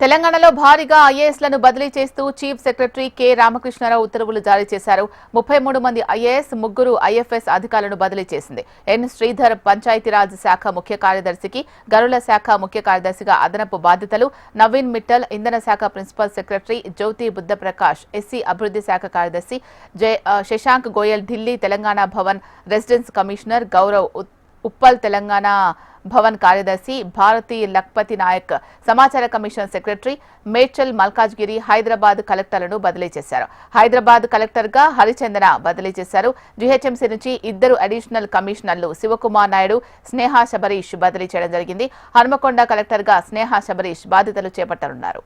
తెలంగాణలో భారీగా ఐఏఎస్లను బదిలీ చేస్తూ చీఫ్ సెక్రటరీ కె రామకృష్ణారావు ఉత్తర్వులు జారీ చేశారు. 33 మంది ఐఏఎస్, 3 ఐఎఫ్ఎస్ అధికారులను బదిలీ చేసింది. ఎన్ శ్రీధర్ పంచాయతీరాజ్ శాఖ ముఖ్య కార్యదర్శికి, గనుల శాఖ ముఖ్య కార్యదర్శిగా అదనపు బాధ్యతలు, నవీన్ మిట్టల్ ఇంధన శాఖ ప్రిన్సిపల్ సెక్రటరీ, జ్యోతి బుద్ధప్రకాష్ ఎస్సీ అభివృద్ధి శాఖ కార్యదర్శి, శశాంక్ గోయల్ ఢిల్లీ తెలంగాణ భవన్ రెసిడెన్స్ కమిషనర్, గౌరవ్ ఉప్పల్ తెలంగాణ భవన్ కార్యదర్శి, భారతి లక్పతి నాయక్ సమాచార కమిషన్ సెక్రటరీ, మేడ్చల్ మల్కాజ్గిరి హైదరాబాద్ కలెక్టర్లను బదిలీ చేశారు. హైదరాబాద్ కలెక్టర్ గా హరిచందన బదిలీ చేశారు. జీహెచ్ఎంసీ నుంచి 2 అడిషనల్ కమిషనర్లు శివకుమార్ నాయుడు, స్నేహ శబరీష్ బదిలీ చేయడం జరిగింది. హన్మకొండ కలెక్టర్ గా స్నేహ శబరీష్ బాధ్యతలు చేపట్టనున్నారు.